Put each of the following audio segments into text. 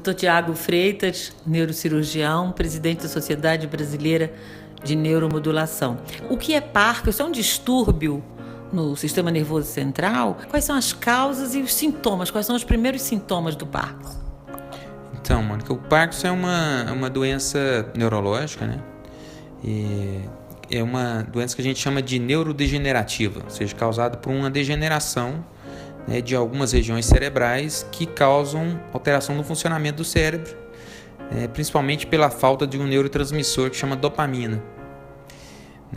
Dr. Tiago Freitas, neurocirurgião, presidente da Sociedade Brasileira de Neuromodulação. O que é Parkinson? É um distúrbio no sistema nervoso central? Quais são as causas e os sintomas? Quais são os primeiros sintomas do Parkinson? Então, Mônica, o Parkinson é uma doença neurológica, né? E é uma doença que a gente chama de neurodegenerativa, ou seja, causada por uma degeneração, né, de algumas regiões cerebrais que causam alteração no funcionamento do cérebro, principalmente pela falta de um neurotransmissor que chama dopamina.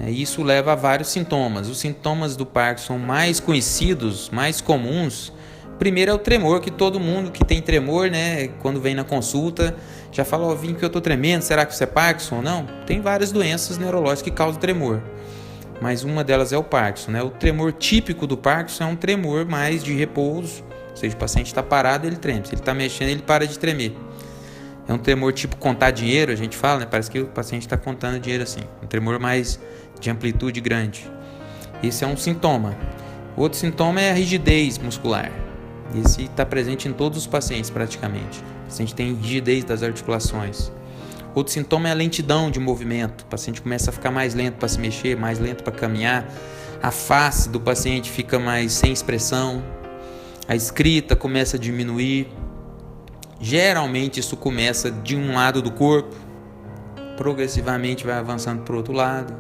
Isso leva a vários sintomas. Os sintomas do Parkinson mais conhecidos, mais comuns, primeiro é o tremor, que todo mundo que tem tremor, né, quando vem na consulta, já fala, vim que eu estou tremendo, será que isso é Parkinson ou não? Tem várias doenças neurológicas que causam tremor, mas uma delas é o Parkinson, né? O tremor típico do Parkinson é um tremor mais de repouso, ou seja, o paciente está parado, ele treme, se ele está mexendo, ele para de tremer. É um tremor tipo contar dinheiro, a gente fala, né? Parece que o paciente está contando dinheiro assim, um tremor mais de amplitude grande. Esse é um sintoma. Outro sintoma é a rigidez muscular. Esse está presente em todos os pacientes praticamente. O paciente tem rigidez das articulações. Outro sintoma é a lentidão de movimento. O paciente começa a ficar mais lento para se mexer, mais lento para caminhar. A face do paciente fica mais sem expressão. A escrita começa a diminuir. Geralmente isso começa de um lado do corpo, progressivamente vai avançando para o outro lado,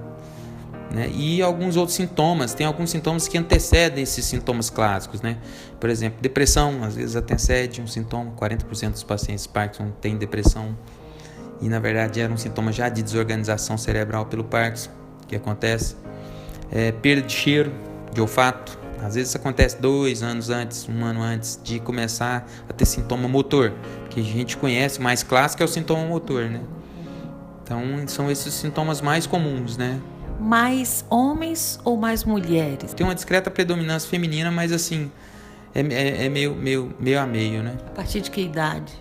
né? E alguns outros sintomas, tem alguns sintomas que antecedem esses sintomas clássicos, né? Por exemplo, depressão, às vezes antecede um sintoma, 40% dos pacientes Parkinson têm depressão, e na verdade era um sintoma já de desorganização cerebral pelo Parkinson, que acontece. Perda de cheiro, de olfato, às vezes isso acontece 2 anos antes, 1 ano antes de começar a ter sintoma motor, que a gente conhece, o mais clássico é o sintoma motor, né? Então são esses sintomas mais comuns, né? Mais homens ou mais mulheres? Tem uma discreta predominância feminina, mas assim, é meio a meio, né? A partir de que idade?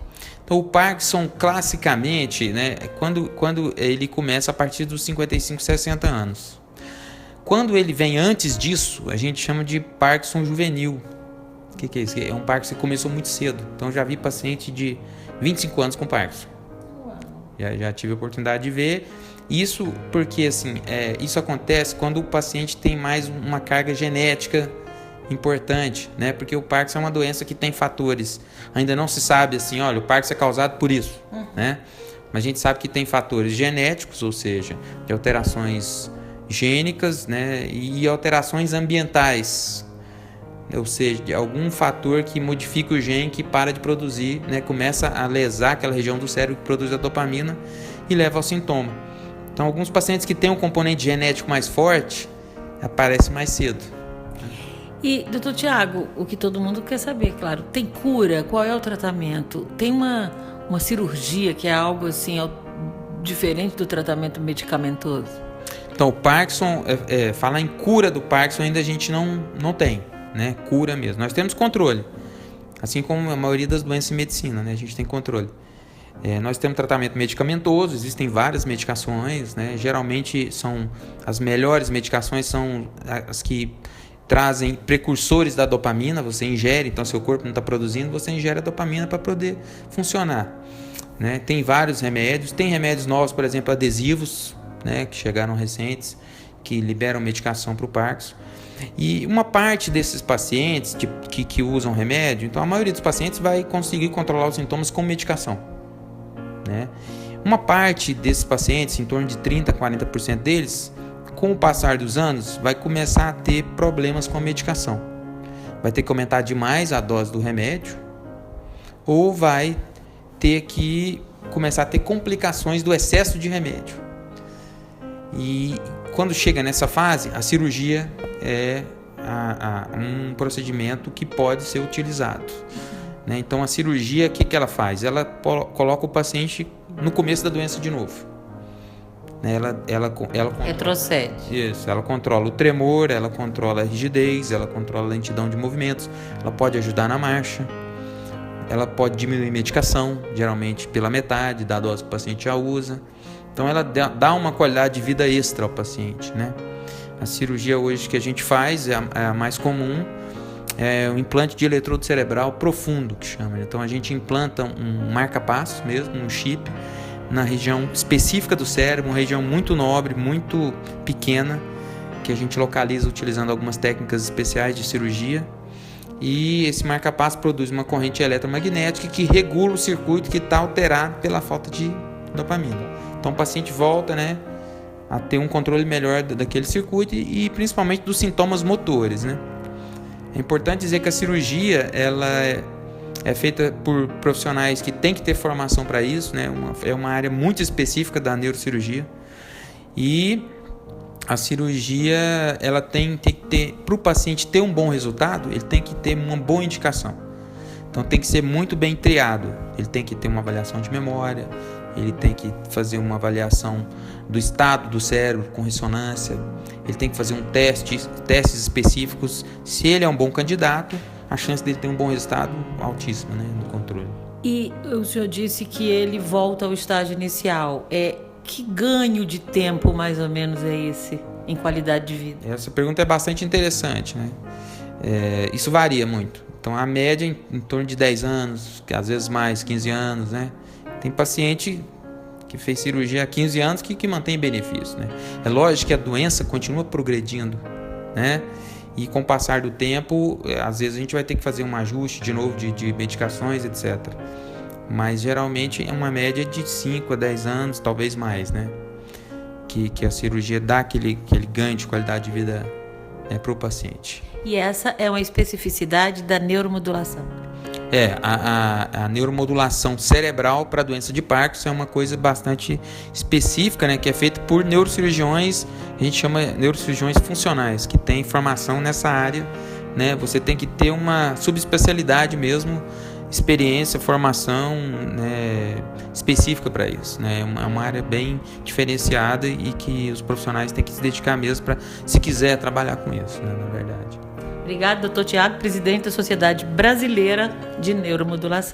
Então o Parkinson, classicamente, né, quando ele começa a partir dos 55, 60 anos. Quando ele vem antes disso, a gente chama de Parkinson juvenil. O que é isso? É um Parkinson que começou muito cedo. Então já vi paciente de 25 anos com Parkinson. Já tive a oportunidade de ver. Isso porque assim, isso acontece quando o paciente tem mais uma carga genética importante, né? Porque o Parkinson é uma doença que tem fatores. Ainda não se sabe assim, olha, o Parkinson é causado por isso, né? Mas a gente sabe que tem fatores genéticos, ou seja, de alterações gênicas, né? E alterações ambientais, ou seja, de algum fator que modifica o gene que para de produzir, né? Começa a lesar aquela região do cérebro que produz a dopamina e leva ao sintoma. Então, alguns pacientes que têm um componente genético mais forte aparecem mais cedo. E, doutor Tiago, o que todo mundo quer saber, claro, tem cura? Qual é o tratamento? Tem uma cirurgia que é algo assim diferente do tratamento medicamentoso? Então, o Parkinson, falar em cura do Parkinson ainda a gente não tem, né? Cura mesmo. Nós temos controle, assim como a maioria das doenças em medicina, né? A gente tem controle. Nós temos tratamento medicamentoso, existem várias medicações, né? Geralmente as melhores medicações são as que trazem precursores da dopamina, você ingere, então seu corpo não está produzindo, você ingere a dopamina para poder funcionar, né? Tem vários remédios, tem remédios novos, por exemplo, adesivos, né, que chegaram recentes, que liberam medicação para o Parkinson. E uma parte desses pacientes que usam remédio, então a maioria dos pacientes vai conseguir controlar os sintomas com medicação, né? Uma parte desses pacientes, em torno de 30% a 40% deles, com o passar dos anos, vai começar a ter problemas com a medicação. Vai ter que aumentar demais a dose do remédio, ou vai ter que começar a ter complicações do excesso de remédio. E quando chega nessa fase, a cirurgia é um procedimento que pode ser utilizado, né? Então a cirurgia, o que ela faz? Ela coloca o paciente no começo da doença de novo. Ela retrocede. Isso, ela controla o tremor, ela controla a rigidez, ela controla a lentidão de movimentos, ela pode ajudar na marcha, ela pode diminuir a medicação, geralmente pela metade da dose que o paciente já usa. Então ela dá uma qualidade de vida extra ao paciente, né? A cirurgia hoje que a gente faz é a mais comum, é um implante de eletrodo cerebral profundo, que chama. Então a gente implanta um marca-passo mesmo, um chip, na região específica do cérebro, uma região muito nobre, muito pequena, que a gente localiza utilizando algumas técnicas especiais de cirurgia. E esse marca-passo produz uma corrente eletromagnética que regula o circuito que está alterado pela falta de dopamina. Então o paciente volta, né, a ter um controle melhor daquele circuito e principalmente dos sintomas motores, né? É importante dizer que a cirurgia ela é feita por profissionais que têm que ter formação para isso, né? É uma área muito específica da neurocirurgia. E a cirurgia, ela tem que ter, para o paciente ter um bom resultado, ele tem que ter uma boa indicação. Então tem que ser muito bem triado. Ele tem que ter uma avaliação de memória, ele tem que fazer uma avaliação do estado do cérebro com ressonância, ele tem que fazer testes específicos. Se ele é um bom candidato, a chance dele ter um bom resultado altíssima, né, no controle. E o senhor disse que ele volta ao estágio inicial. Que ganho de tempo, mais ou menos, é esse em qualidade de vida? Essa pergunta é bastante interessante, né? Isso varia muito. Então, a média em torno de 10 anos, às vezes mais, 15 anos, né? Tem paciente que fez cirurgia há 15 anos que mantém benefício, né? É lógico que a doença continua progredindo, né? E com o passar do tempo, às vezes a gente vai ter que fazer um ajuste de novo de medicações, etc. Mas geralmente é uma média de 5 a 10 anos, talvez mais, né? Que a cirurgia dá aquele ganho de qualidade de vida, né, para o paciente. E essa é uma especificidade da neuromodulação? A neuromodulação cerebral para a doença de Parkinson é uma coisa bastante específica, né, que é feita por neurocirurgiões, a gente chama neurocirurgiões funcionais, que tem formação nessa área, né? Você tem que ter uma subespecialidade mesmo, experiência, formação, né, específica para isso, né? É uma área bem diferenciada e que os profissionais têm que se dedicar mesmo para, se quiser trabalhar com isso, né, na verdade. Obrigada, Dr. Tiago, presidente da Sociedade Brasileira de Neuromodulação.